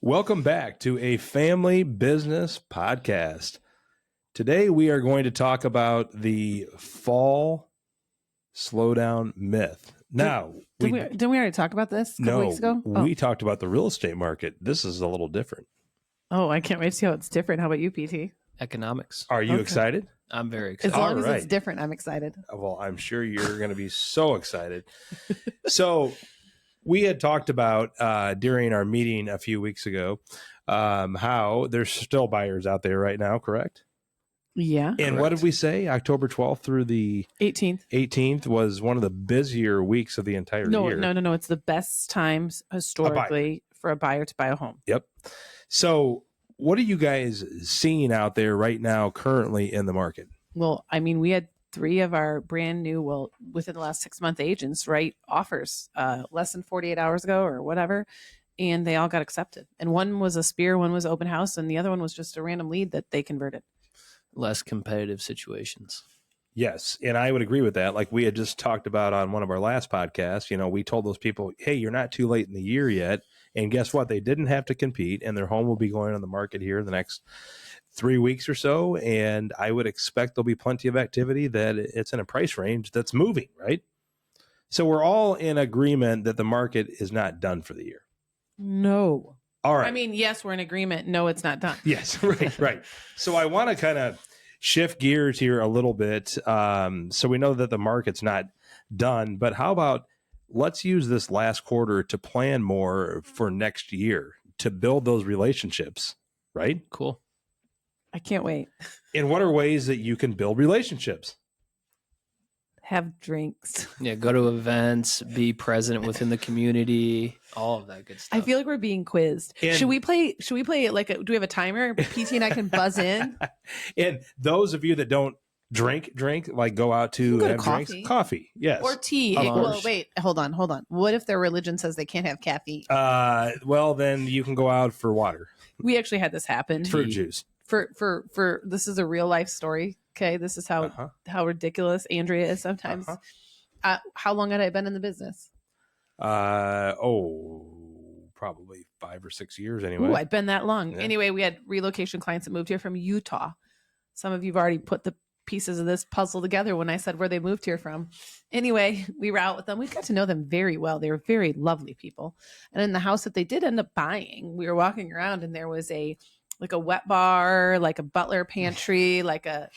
Welcome back to a family business podcast. Today we are going to talk about the fall slowdown myth. Now, didn't we already talk about this a couple weeks ago? We talked about the real estate market. This is a little different. Oh, I can't wait to see how it's different. How about you, PT? Economics. Are you excited? I'm very excited. As long as it's different, I'm excited. Well, I'm sure you're going to be so excited. So we had talked about during our meeting a few weeks ago how there's still buyers out there right now, correct? Yeah. And correct. what did we say? October 12th through the 18th was one of the busier weeks of the entire year. No. It's the best times historically for a buyer to buy a home. Yep. So what are you guys seeing out there right now currently in the market? Well, I mean, we had 3 of our brand new, within the last 6-month agents write offers less than 48 hours ago or whatever, and they all got accepted. And one was a spear, one was open house, and the other one was just a random lead that they converted. Less competitive situations. Yes, and I would agree with that. Like we had just talked about on one of our last podcasts, we told those people, hey, you're not too late in the year yet. And guess what? They didn't have to compete, and their home will be going on the market here in the next 3 weeks or so. And I would expect there'll be plenty of activity, that it's in a price range that's moving, right? So we're all in agreement that the market is not done for the year. No. All right. I mean, yes, we're in agreement. No, it's not done. Yes, right. So I want to kind of shift gears here a little bit. So we know that the market's not done, but how about let's use this last quarter to plan more for next year, to build those relationships, right? Cool. I can't wait. And what are ways that you can build relationships? Have drinks. Yeah, go to events, be present within the community, all of that good stuff. I feel like we're being quizzed. And should we play like do we have a timer? PT and I can buzz in. And those of you that don't drink, like go out to go to have coffee. drinks, coffee, yes. Or tea. Of Well, course. wait, hold on. What if their religion says they can't have caffeine? Well, then you can go out for water, We actually had this happen. fruit juice. For this is a real life story. Okay, this is how ridiculous Andrea is sometimes. How long had I been in the business? Probably 5 or 6 years anyway. Ooh, I'd been that long. Yeah. Anyway, we had relocation clients that moved here from Utah. Some of you've already put the pieces of this puzzle together when I said where they moved here from. Anyway, we were out with them. We got to know them very well. They were very lovely people. And in the house that they did end up buying, we were walking around and there was a wet bar, like a butler pantry,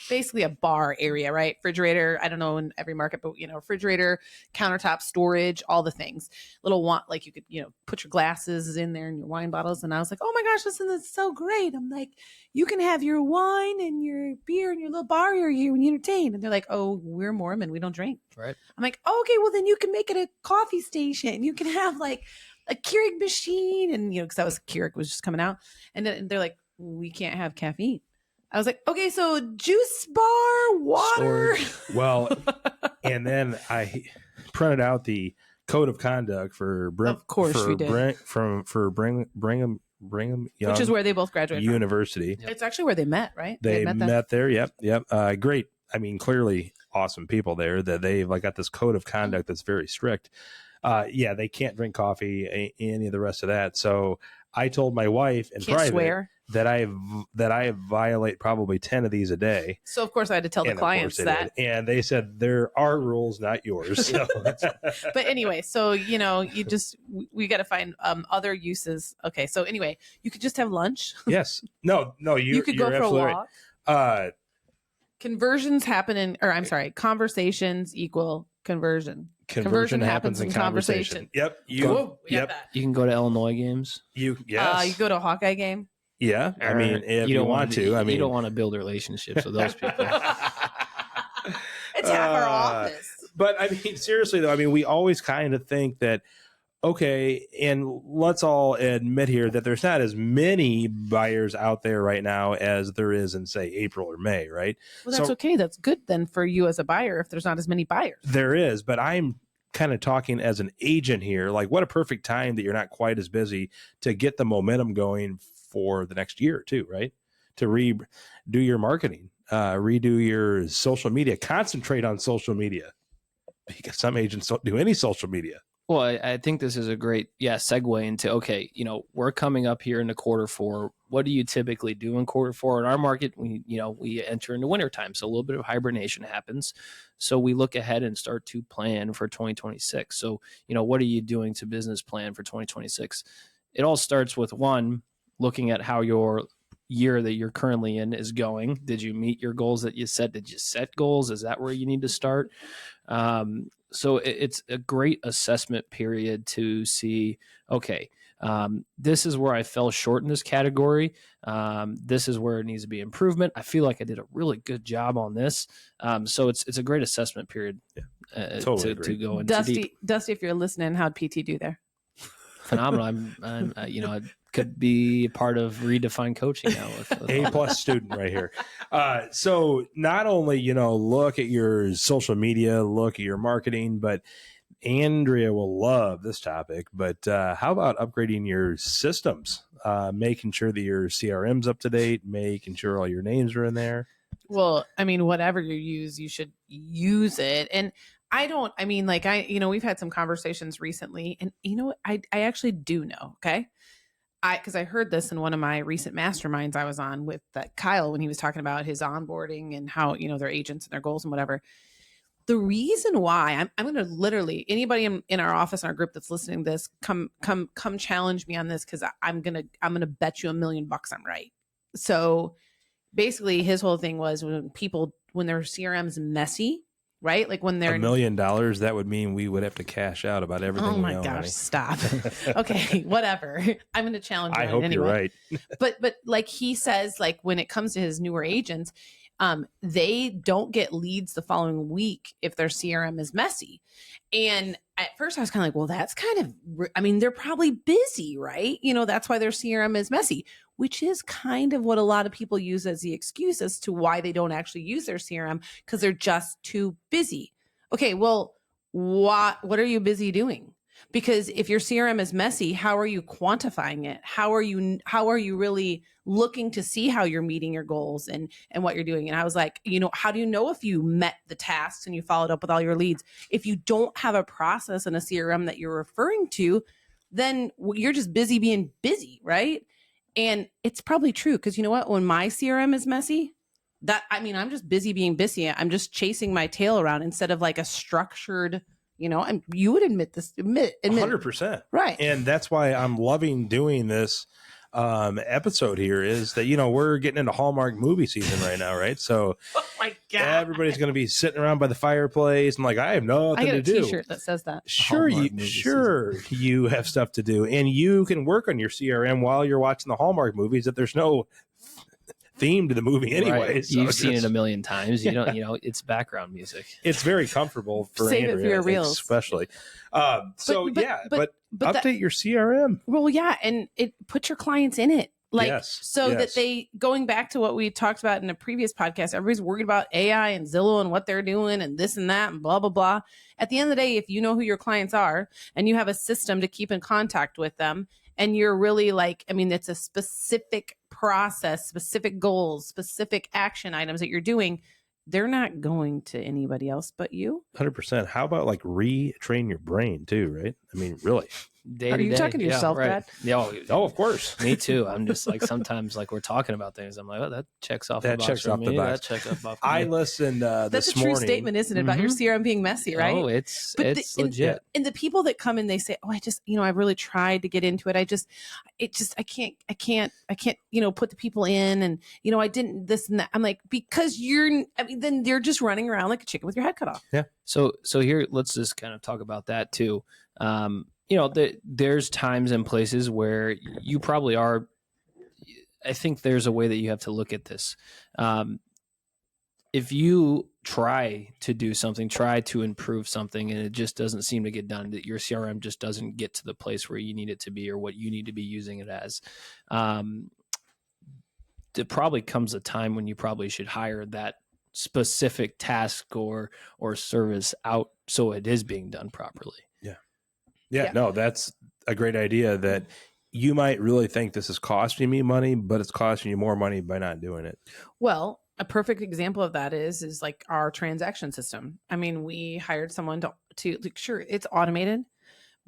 basically a bar area, right? Refrigerator. I don't know in every market, but refrigerator, countertop storage, all the things. Like you could, put your glasses in there and your wine bottles. And I was like, oh my gosh, listen, that's so great. I'm like, you can have your wine and your beer and your little bar area when you entertain. And they're like, oh, we're Mormon. We don't drink. Right. I'm like, oh, okay, well then you can make it a coffee station. You can have like a Keurig machine. And, because that was Keurig was just coming out. And they're like, we can't have caffeine. I was like, okay, so juice bar, water. Well, and then I printed out the code of conduct for Of course we did. Brigham Young, which is where they both graduated University. from. It's actually where they met, right? They met there. Yep. Great. I mean, clearly awesome people there, that they've got this code of conduct that's very strict. They can't drink coffee, any of the rest of that. So I told my wife in private swear. that I violate probably 10 of these a day. So of course I had to tell the clients that. And they said, there are rules, not yours. So. But anyway, so, we got to find other uses. Okay. So anyway, you could just have lunch. Yes. No, you could go for a walk. Right. Conversions conversations equal conversion. Conversion happens in conversation. Yep. You can go to Illinois games. You go to a Hawkeye game. Yeah. I mean, if you don't want to, you don't want to build relationships with those people. It's half our office. But I mean, seriously though, we always kind of think that, okay, and let's all admit here that there's not as many buyers out there right now as there is in, say, April or May, right? Well, that's okay. That's good then for you as a buyer if there's not as many buyers. There is, but I'm kind of talking as an agent here. Like, what a perfect time that you're not quite as busy to get the momentum going for the next year or two, right? To redo your marketing, redo your social media, concentrate on social media, because some agents don't do any social media. Well, I think this is a great, segue into, okay, we're coming up here into quarter four. What do you typically do in quarter four? In our market, we enter into wintertime. So a little bit of hibernation happens. So we look ahead and start to plan for 2026. So, what are you doing to business plan for 2026? It all starts with one, looking at how your year that you're currently in is going. Did you meet your goals that you set? Did you set goals? Is that where you need to start? So it's a great assessment period to see, okay, this is where I fell short in this category. This is where it needs to be improvement. I feel like I did a really good job on this. So it's a great assessment period Totally to go into deep. Dusty, if you're listening, how'd PT do there? Phenomenal. I'm I could be a part of Redefined Coaching now. With A+ student right here. So not only, look at your social media, look at your marketing, but Andrea will love this topic. But how about upgrading your systems, making sure that your CRM's up to date, making sure all your names are in there? Well, I mean, whatever you use, you should use it. And we've had some conversations recently, and I actually do know. Okay. Because I heard this in one of my recent masterminds I was on with Kyle when he was talking about his onboarding and how, their agents and their goals and whatever. The reason why I'm going to literally, anybody in our office, in our group that's listening to this, come challenge me on this. Cause I'm going to bet you $1 million I'm right. So basically his whole thing was when their CRM's messy, right? Like when they're $1 million, that would mean we would have to cash out about everything. Oh my we own, gosh, honey. Stop. Okay, whatever. I'm going to challenge you. I hope anyway. you're right. but like he says, like when it comes to his newer agents, they don't get leads the following week if their CRM is messy. And at first I was kind of like, well, that's they're probably busy, right? That's why their CRM is messy, which is kind of what a lot of people use as the excuse as to why they don't actually use their CRM, because they're just too busy. Okay, well, what are you busy doing? Because if your CRM is messy, how are you quantifying it? How are you really looking to see how you're meeting your goals and what you're doing? And I was like, how do you know if you met the tasks and you followed up with all your leads? If you don't have a process and a CRM that you're referring to, then you're just busy being busy, right? And it's probably true, because you know what? When my CRM is messy, I'm just busy being busy. I'm just chasing my tail around instead of like a structured, and you would admit 100%. Right. And that's why I'm loving doing this episode here, is that, we're getting into Hallmark movie season right now, right? So oh my God, everybody's going to be sitting around by the fireplace and like, I have nothing to do. I got a t-shirt that says that. Sure, you have stuff to do, and you can work on your CRM while you're watching the Hallmark movies if there's no theme to the movie anyway. Right. So you've seen it a million times. You don't, it's background music. It's very comfortable for Save Andrea, it for your reels, especially. But update your CRM. Well, yeah, and put your clients in it. Like, yes, that they, going back to what we talked about in a previous podcast, everybody's worried about AI and Zillow and what they're doing and this and that and blah, blah, blah. At the end of the day, if you know who your clients are and you have a system to keep in contact with them, and you're really it's a specific process, specific goals, specific action items that you're doing, they're not going to anybody else but you. 100%. How about retrain your brain too, right? Really. Are you talking to yourself, right. Dad? Yeah, of course. Me too. I'm just sometimes we're talking about things. I'm like, oh, that checks off. That checks off the box. That checks off. I listened That's a true statement, isn't it, about your CRM being messy, right? Oh, it's legit. And the people that come in, they say, "Oh, I just, I've really tried to get into it. I can't, put the people in, and I didn't this and that." I'm like, because then you're just running around like a chicken with your head cut off. Yeah. So here, let's just kind of talk about that too. There's times and places where you probably are. I think there's a way that you have to look at this. If you try to do something, try to improve something, and it just doesn't seem to get done, that your CRM just doesn't get to the place where you need it to be or what you need to be using it as, there probably comes a time when you probably should hire that specific task or service out so it is being done properly. Yeah, no, that's a great idea, that you might really think this is costing me money, but it's costing you more money by not doing it. Well, a perfect example of that is like our transaction system. We hired someone to sure, it's automated,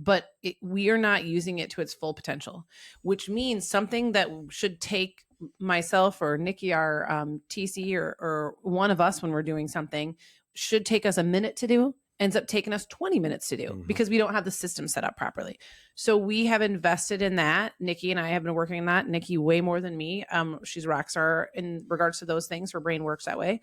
but we are not using it to its full potential, which means something that should take myself or Nikki, our TC, or one of us when we're doing something, should take us a minute to do, ends up taking us 20 minutes to do because we don't have the system set up properly. So we have invested in that. Nikki and I have been working on that. Nikki way more than me. She's a rock star in regards to those things. Her brain works that way.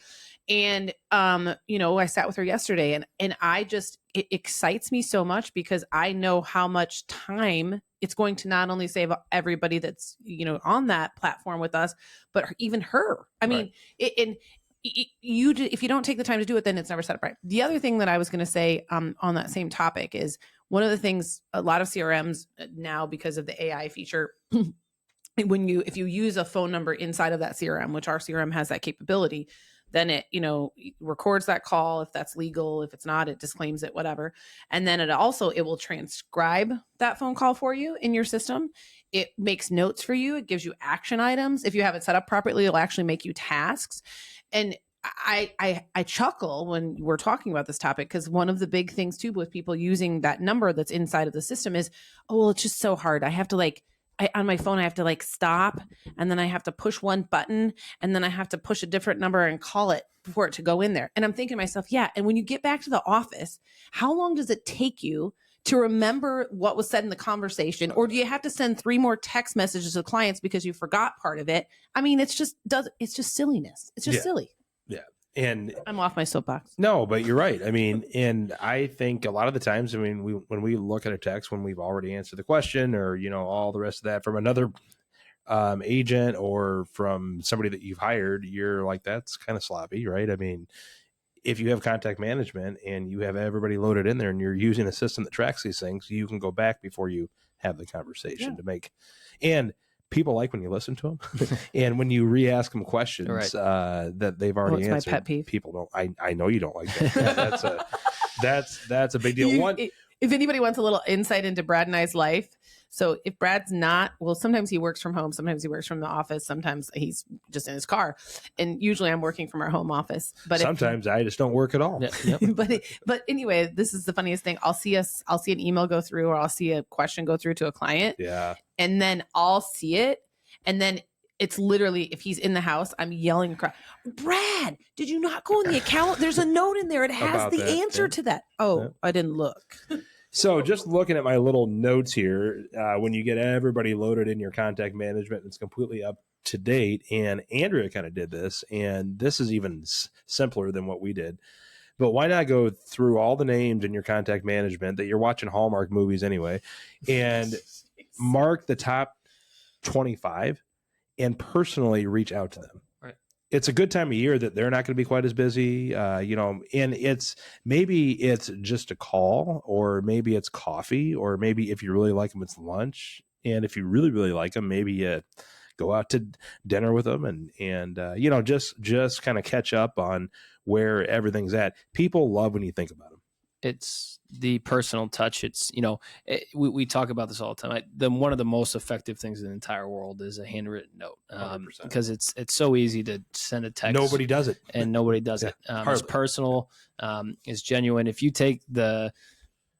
And, I sat with her yesterday and I just, it excites me so much because I know how much time it's going to not only save everybody that's, on that platform with us, but even her. I mean, if you don't take the time to do it, then it's never set up right. The other thing that I was going to say on that same topic is one of the things a lot of CRMs now, because of the AI feature, if you use a phone number inside of that CRM, which our CRM has that capability, then it, records that call if that's legal. If it's not, it disclaims it, whatever. And then it will transcribe that phone call for you in your system. It makes notes for you. It gives you action items. If you have it set up properly, it'll actually make you tasks. And I chuckle when we're talking about this topic because one of the big things too with people using that number that's inside of the system is, oh, well, it's just so hard. I have to on my phone, I have to stop and then I have to push one button and then I have to push a different number and call it for it to go in there. And I'm thinking to myself, yeah. And when you get back to the office, how long does it take you to remember what was said in the conversation? Or do you have to send 3 more text messages to clients because you forgot part of it? I mean, it's just silliness. It's just silly. Yeah. And I'm off my soapbox. No, but you're right. I mean, and I think a lot of the times, when we look at a text, when we've already answered the question or, all the rest of that from another agent or from somebody that you've hired, you're like, that's kind of sloppy, right? I mean, if you have contact management and you have everybody loaded in there and you're using a system that tracks these things, you can go back before you have the conversation to make, and people like when you listen to them and when you re-ask them questions that they've already answered. My pet peeve. People don't, I know you don't like that. That's a big deal. If anybody wants a little insight into Brad and I's life. So if Brad's not, well, sometimes he works from home. Sometimes he works from the office. Sometimes he's just in his car. And usually I'm working from our home office. But sometimes I just don't work at all. Yep. but anyway, this is the funniest thing. I'll see an email go through or I'll see a question go through to a client. Yeah. And then I'll see it. And then it's literally, if he's in the house, I'm yelling across, Brad, did you not go in the account? There's a note in there. It has the answer to that. Oh, I didn't look. So just looking at my little notes here, when you get everybody loaded in your contact management, it's completely up to date. And Andrea kind of did this, and this is even simpler than what we did. But why not go through all the names in your contact management that you're watching Hallmark movies anyway, and mark the top 25 and personally reach out to them. Right. It's a good time of year that they're not going to be quite as busy, and maybe it's just a call, or maybe it's coffee, or maybe if you really like them, it's lunch. And if you really, really like them, maybe you go out to dinner with them and just kind of catch up on where everything's at. People love when you think about them. It's the personal touch. It's, we talk about this all the time. One of the most effective things in the entire world is a handwritten note, because it's so easy to send a text. Nobody does it. And nobody does it. It's personal, it's genuine. If you take the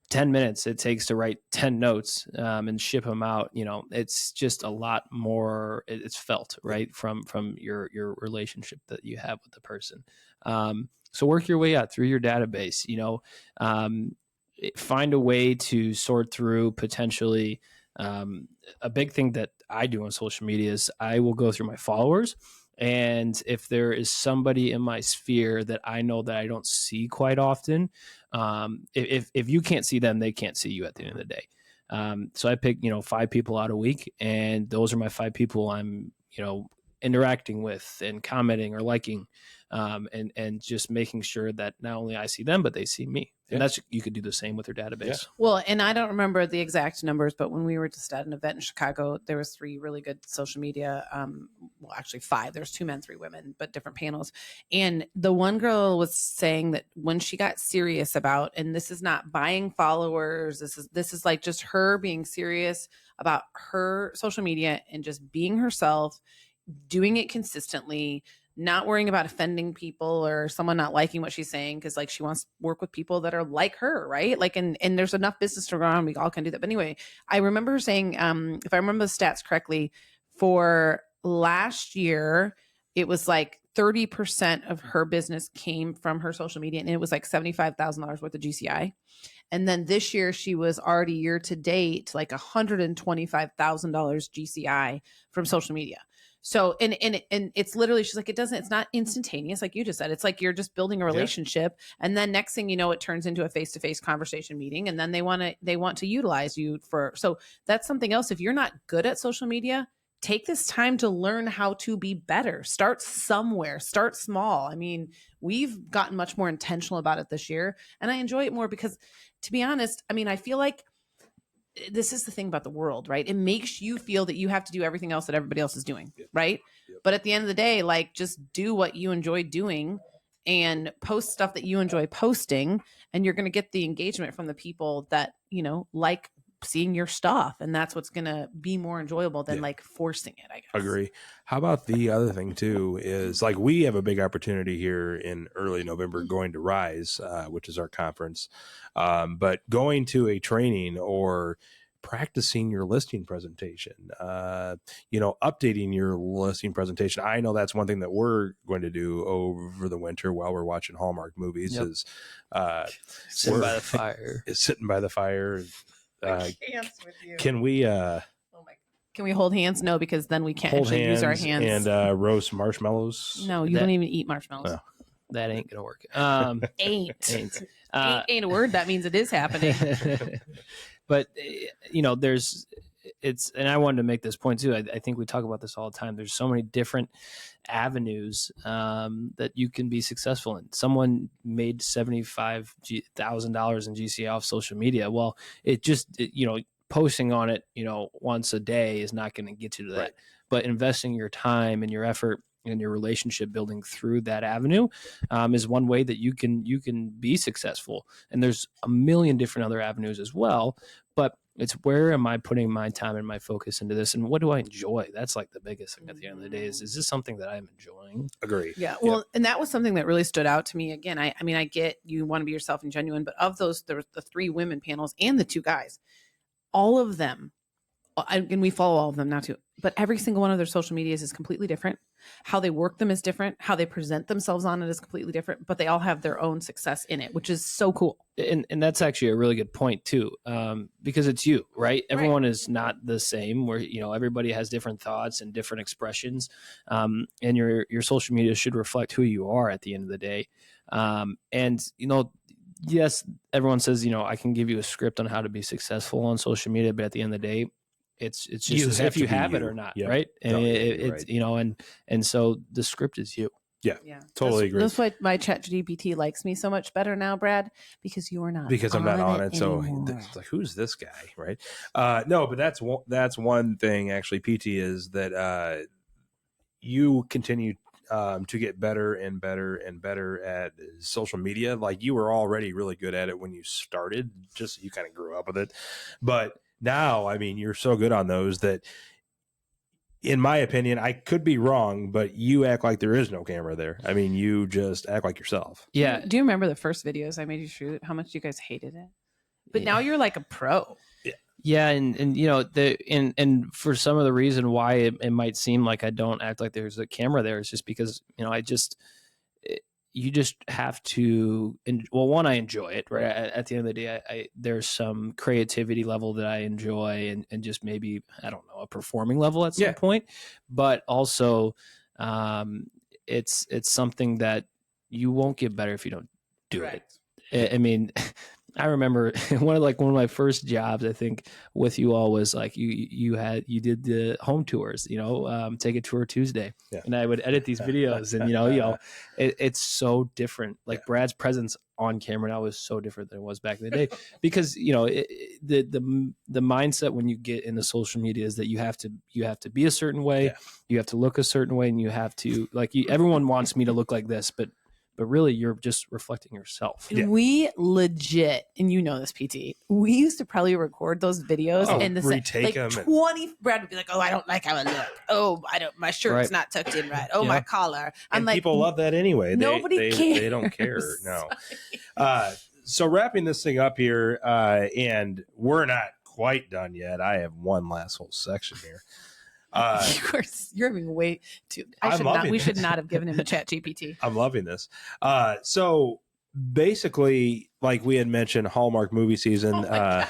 10 minutes it takes to write 10 notes and ship them out, it's just a lot more. It's felt right from your relationship that you have with the person. So work your way out through your database, find a way to sort through potentially. A big thing that I do on social media is I will go through my followers. And if there is somebody in my sphere that I know that I don't see quite often, if you can't see them, they can't see you at the end of the day. So I pick, 5 people out a week, and those are my 5 people I'm, interacting with and commenting or liking, and just making sure that not only I see them, but they see me. And you could do the same with your database. Yeah. Well, and I don't remember the exact numbers, but when we were just at an event in Chicago, there was 3 really good social media. Actually 5. There's 2 men, 3 women, but different panels. And the one girl was saying that when she got serious about, and this is not buying followers, this is like just her being serious about her social media and just being herself, doing it consistently, not worrying about offending people or someone not liking what she's saying, because like she wants to work with people that are like her, right? Like, and there's enough business to go on, we all can do that. But anyway, I remember her saying, if I remember the stats correctly, for last year it was like 30% of her business came from her social media, and it was like $75,000 worth of GCI. And then this year she was already year to date like $125,000 GCI from social media. So, and it's literally, she's like, it's not instantaneous. Like you just said, it's like, you're just building a relationship. And then next thing you know, it turns into a face-to-face conversation meeting. And then they want to utilize you so that's something else. If you're not good at social media, take this time to learn how to be better. Start somewhere, start small. I mean, we've gotten much more intentional about it this year, and I enjoy it more because, to be honest, I mean, I feel like this is the thing about the world, right? It makes you feel that you have to do everything else that everybody else is doing, right? But at the end of the day, like, just do what you enjoy doing and post stuff that you enjoy posting, and you're going to get the engagement from the people that, like seeing your stuff. And that's what's going to be more enjoyable than like forcing it, I guess. Agree. How about the other thing too is, like, we have a big opportunity here in early November going to Rise, which is our conference. But going to a training or practicing your listing presentation, updating your listing presentation. I know that's one thing that we're going to do over the winter while we're watching Hallmark movies is sitting by the fire. Sitting by the fire. Can we hold hands? No, because then we can't actually use our hands. And roast marshmallows. No, you don't even eat marshmallows. No. That ain't gonna work. Ain't a word. That means it is happening. But and I wanted to make this point too. I think we talk about this all the time. There's so many different avenues that you can be successful in. Someone made $75,000 in GCI off social media. Well, posting on it, once a day is not going to get you to that. Right. But investing your time and your effort and your relationship building through that avenue is one way that you can be successful. And there's a million different other avenues as well. But it's, where am I putting my time and my focus into this, and what do I enjoy? That's like the biggest thing at the end of the day. Is this something that I'm enjoying? Agree. Yeah. Well, and that was something that really stood out to me. Again, I mean, I get you want to be yourself and genuine, but of those, there was the 3 women panels and the 2 guys, all of them, and we follow all of them now too, but every single one of their social medias is completely different. How they work them is different. How they present themselves on it is completely different, but they all have their own success in it, which is so cool. And that's actually a really good point too, because it's you, right? Everyone is not the same, where, everybody has different thoughts and different expressions. And your social media should reflect who you are at the end of the day. Yes, everyone says, I can give you a script on how to be successful on social media, but at the end of the day, it's just if you have it or not, right? And it's and so the script is you. Yeah, totally agree. That's why my ChatGPT likes me so much better now, Brad, because you're not. Because I'm not on it, so it's like, who's this guy, right? No, but that's one thing actually, PT, is that you continue to get better and better and better at social media. Like, you were already really good at it when you started, just you kind of grew up with it, but now, I mean, you're so good on those that, in my opinion, I could be wrong, but you act like there is no camera there. I mean, you just act like yourself. Yeah. Do you remember the first videos I made you shoot? How much you guys hated it? But now you're like a pro. Yeah, and for some of the reason why it might seem like I don't act like there's a camera there is just because you just have to. I enjoy it, right? At the end of the day, there's some creativity level that I enjoy, and just maybe, I don't know, a performing level at some point, but also it's something that you won't get better if you don't do it. I mean, I remember one of my first jobs, I think, with you all was like you did the home tours, take a tour Tuesday, and I would edit these videos, and it's so different. Like Brad's presence on camera now is so different than it was back in the day, because the mindset when you get into social media is that you have to be a certain way, you have to look a certain way, and you have to everyone wants me to look like this, but but really you're just reflecting yourself. And we legit, and you know this, PT, we used to probably record those videos and retake like them 20. Brad would be like, "Oh, I don't like how I look. Oh, I don't. My shirt's Right. not tucked in right. Oh, Yeah. my collar." I'm and like, people love that anyway. Nobody cares. They don't care. No. So wrapping this thing up here, and we're not quite done yet. I have one last whole section here. Of course, you're having way too. We should not have given him a Chat GPT. I'm loving this. So basically, like we had mentioned, Hallmark movie season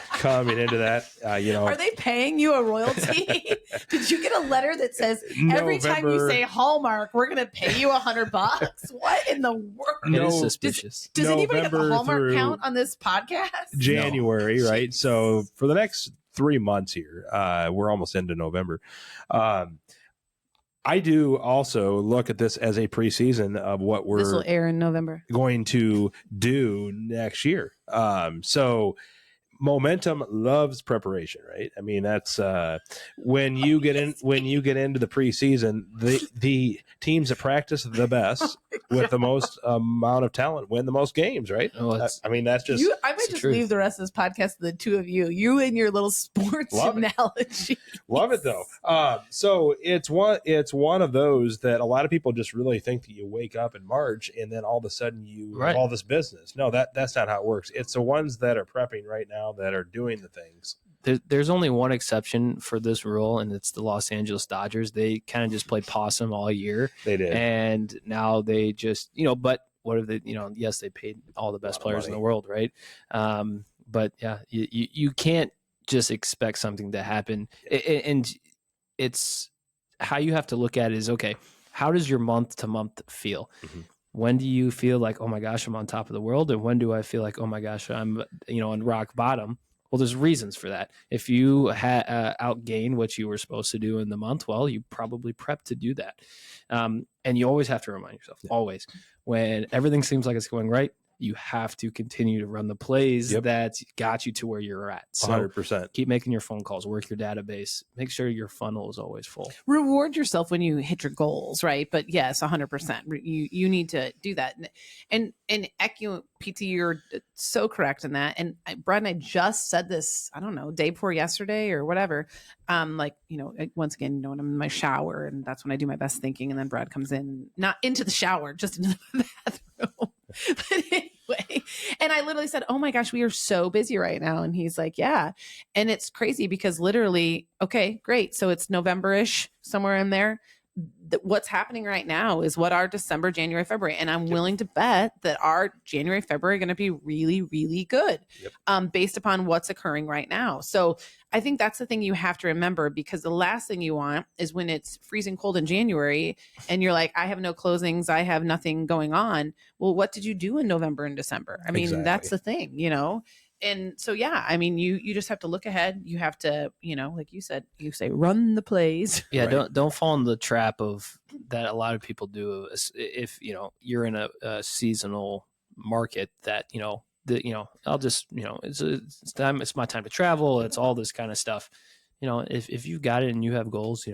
coming into that. Are they paying you a royalty? Did you get a letter that says every time you say Hallmark, we're going to pay you $100? What in the world? It is suspicious. Does anybody have a November Hallmark through count on this podcast? January, No. right? So for the next 3 months here, we're almost into November. I do also look at this as a preseason of what This will we're air in November. going to do next year. So momentum loves preparation, right? I mean, that's when you get into the preseason, the teams that practice the best with the most amount of talent win the most games, right? I mean, that's just I might just leave the rest of this podcast to the two of you and your little sports analogy. Love it though. So it's one of those that a lot of people just really think that you wake up in March and then all of a sudden you have all this business. No, that's not how it works. It's the ones that are prepping right now that are doing the things. There's only one exception for this rule, and it's the Los Angeles Dodgers. They kind of just played possum all year. They did. And now they just, but what have they, yes, they paid all the best players in the world, right? But yeah, you can't just expect something to happen. And it's how you have to look at it is, okay, how does your month to month feel? Mm-hmm. When do you feel like, oh my gosh, I'm on top of the world? And when do I feel like, oh my gosh, I'm, on rock bottom? Well, there's reasons for that. If you outgain what you were supposed to do in the month, well, you probably prepped to do that. And you always have to remind yourself, always, when everything seems like it's going right, you have to continue to run the plays that got you to where you're at. So 100%. Keep making your phone calls, work your database, make sure your funnel is always full. Reward yourself when you hit your goals, right? But yes, 100%. You need to do that. And PT, you're so correct in that. And Brad and I just said this, I don't know, day before yesterday or whatever. Once again, when I'm in my shower, and that's when I do my best thinking. And then Brad comes in, not into the shower, just into the bathroom. But anyway, and I literally said, "Oh my gosh, we are so busy right now." And he's like, "Yeah." And it's crazy because literally, okay, great. So it's November-ish, somewhere in there. What's happening right now is what our December, January, February. And I'm willing to bet that our January, February are going to be really, really good based upon what's occurring right now. So I think that's the thing you have to remember, because the last thing you want is when it's freezing cold in January and you're like, I have no closings, I have nothing going on. Well, what did you do in November and December? I mean, that's the thing, And so, yeah, I mean, you just have to look ahead. You have to, like you said, run the plays. Yeah. Right. Don't fall in the trap of that. A lot of people do. If, you're in a seasonal market that, I'll just, it's my time to travel. It's all this kind of stuff. If you've got it and you have goals,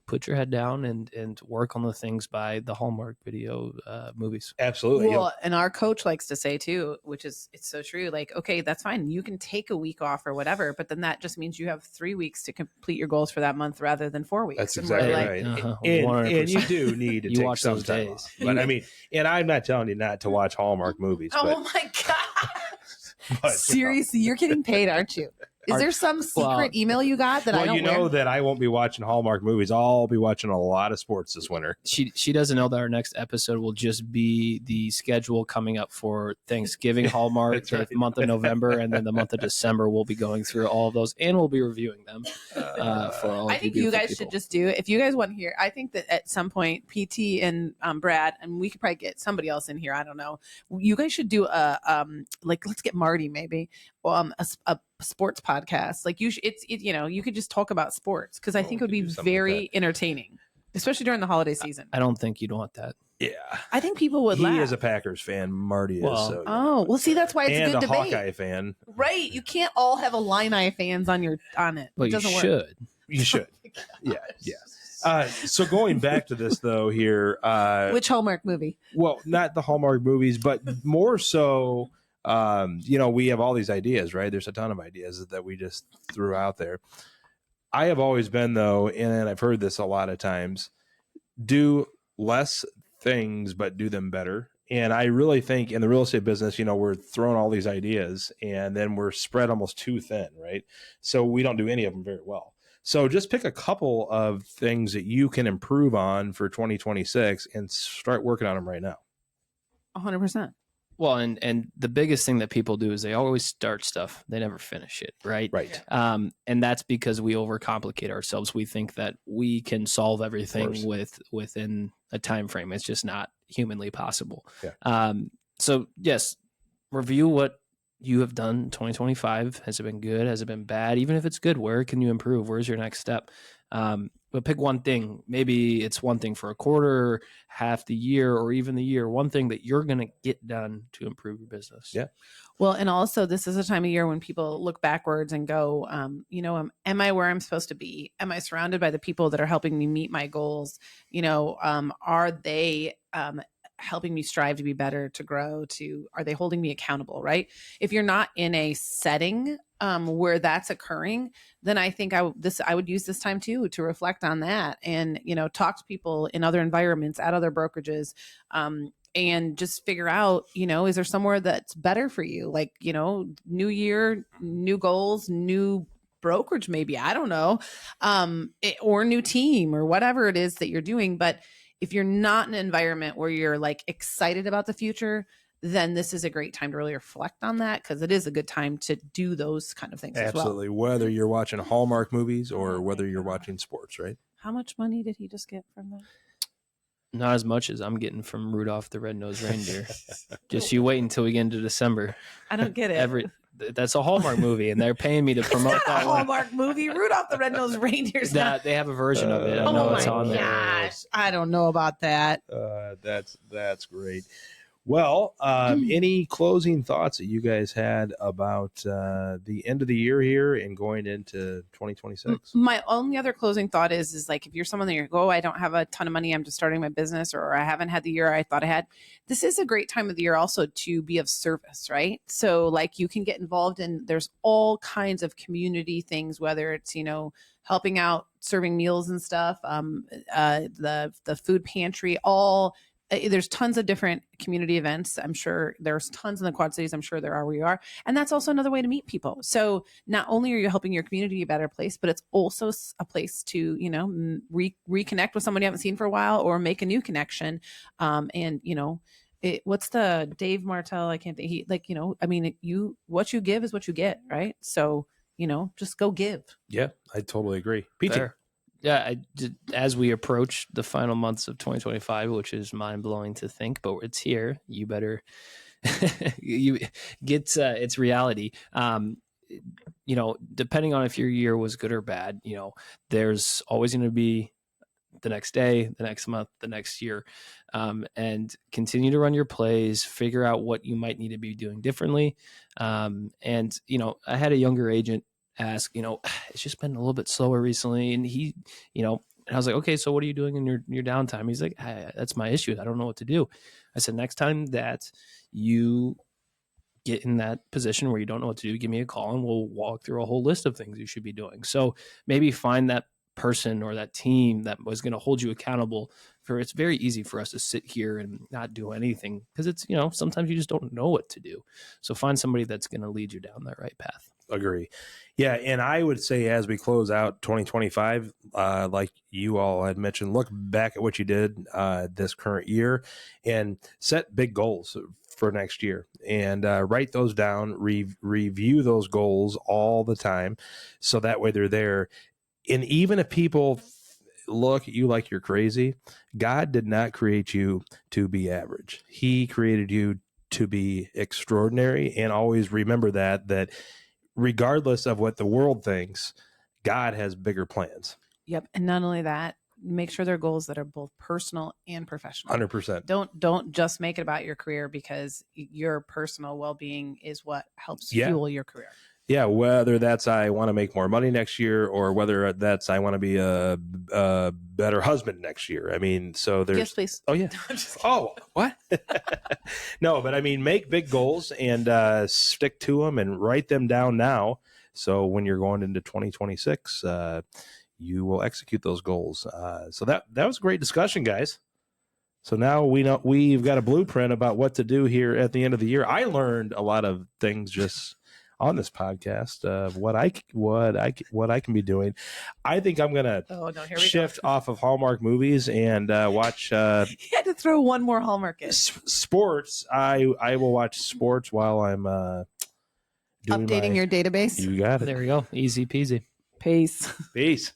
put your head down and work on the things by the Hallmark video movies. Absolutely. Well, and our coach likes to say too, which is, it's so true. Like, okay, that's fine. You can take a week off or whatever, but then that just means you have 3 weeks to complete your goals for that month rather than 4 weeks. That's exactly right. And you do need to take watch some those time days. off. But I mean, and I'm not telling you not to watch Hallmark movies. Oh my God. Seriously, you're getting paid, aren't you? Is there some secret email you got that I don't know that I won't be watching Hallmark movies. I'll be watching a lot of sports this winter. She doesn't know that our next episode will just be the schedule coming up for Thanksgiving Hallmark, the month of November, and then the month of December. We'll be going through all of those, and we'll be reviewing them for all. I think you guys should just do, if you guys want to hear, I think that at some point, PT and Brad, and we could probably get somebody else in here. I don't know. You guys should do let's get Marty maybe, a sports podcast. Like you could just talk about sports, because I think it would be very entertaining, especially during the holiday season. I don't think you'd want that. Yeah, I think people would laugh. He is a Packers fan. Marty is. So, well, see, that's why it's a good debate. And a Hawkeye fan. Right. You can't all have Illini fans on it. But it doesn't you work. should. You should. Yeah. So going back to this though here, Which Hallmark movie? well, not the Hallmark movies, but more so, we have all these ideas, right? There's a ton of ideas that we just threw out there. I have always been though, and I've heard this a lot of times, do less things, but do them better. And I really think in the real estate business, we're throwing all these ideas and then we're spread almost too thin, right? So we don't do any of them very well. So just pick a couple of things that you can improve on for 2026 and start working on them right now. 100%. Well, and the biggest thing that people do is they always start stuff. They never finish it, right? Right. And that's because we overcomplicate ourselves. We think that we can solve everything within a time frame. It's just not humanly possible. Yeah. So yes, review what you have done in 2025. Has it been good? Has it been bad? Even if it's good, where can you improve? Where's your next step? But pick one thing. Maybe it's one thing for a quarter, half the year, or even the year. One thing that you're going to get done to improve your business. Yeah. Well, and also this is a time of year when people look backwards and go, am I where I'm supposed to be? Am I surrounded by the people that are helping me meet my goals? Are they helping me strive to be better, to grow, are they holding me accountable? Right. If you're not in a setting where that's occurring, then I think I would use this time too to reflect on that and, talk to people in other environments, at other brokerages, and just figure out, is there somewhere that's better for you? Like, new year, new goals, new brokerage, maybe, I don't know, or new team or whatever it is that you're doing. But if you're not in an environment where you're like excited about the future, then this is a great time to really reflect on that, because it is a good time to do those kind of things. Absolutely. As well. Whether you're watching Hallmark movies or whether you're watching sports, right? How much money did he just get from that? Not as much as I'm getting from Rudolph the Red-Nosed Reindeer. Just you wait until we get into December. I don't get it. That's a Hallmark movie, and they're paying me to promote It's not that a Hallmark movie. Rudolph the Red-Nosed Reindeer. They have a version of it. I Oh know my it's on there. gosh! I don't know about that. That's great. Well, any closing thoughts that you guys had about the end of the year here and going into 2026? My only other closing thought is like, if you're someone that you're like, oh, I don't have a ton of money, I'm just starting my business, or I haven't had the year I thought I had. This is a great time of the year also to be of service, right? So like you can get involved in, there's all kinds of community things, whether it's, helping out, serving meals and stuff, the food pantry, there's tons of different community events. I'm sure there's tons in the Quad Cities. I'm sure there are where you are. And that's also another way to meet people. So not only are you helping your community be a better place, but it's also a place to, reconnect with someone you haven't seen for a while, or make a new connection. What's the Dave Martell? I can't think. What you give is what you get, right? So, just go give. Yeah, I totally agree. PT. Fair. Yeah, as we approach the final months of 2025, which is mind blowing to think, but it's here. You better you get it's reality. Depending on if your year was good or bad, there's always going to be the next day, the next month, the next year, and continue to run your plays. Figure out what you might need to be doing differently. I had a younger agent ask, it's just been a little bit slower recently. And he, and I was like, okay, so what are you doing in your downtime? He's like, that's my issue. I don't know what to do. I said, next time that you get in that position where you don't know what to do, give me a call and we'll walk through a whole list of things you should be doing. So maybe find that person or that team that was going to hold you accountable. It's very easy for us to sit here and not do anything because it's, sometimes you just don't know what to do. So find somebody that's going to lead you down that right path. Agree. Yeah. And I would say as we close out 2025, like you all had mentioned, look back at what you did this current year and set big goals for next year and write those down, review those goals all the time. So that way they're there. And even if people look at you like you're crazy, God did not create you to be average. He created you to be extraordinary. And always remember that regardless of what the world thinks, God has bigger plans. Yep. And not only that, make sure they're goals that are both personal and professional. 100%. Don't just make it about your career, because your personal well-being is what helps fuel your career. Yeah, whether that's I want to make more money next year or whether that's I want to be a better husband next year. I mean, so there's. Yes, please. Oh, yeah. I'm just kidding. Oh, what? No, but I mean, make big goals and stick to them and write them down now. So when you're going into 2026, you will execute those goals. So that was a great discussion, guys. So now we know we've got a blueprint about what to do here at the end of the year. I learned a lot of things just on this podcast of what I can be doing. I think I'm gonna shift off of Hallmark movies and watch. You had to throw one more Hallmark in. Sports. I will watch sports while I'm updating your database. You got it. There we go. Easy peasy. Peace. Peace.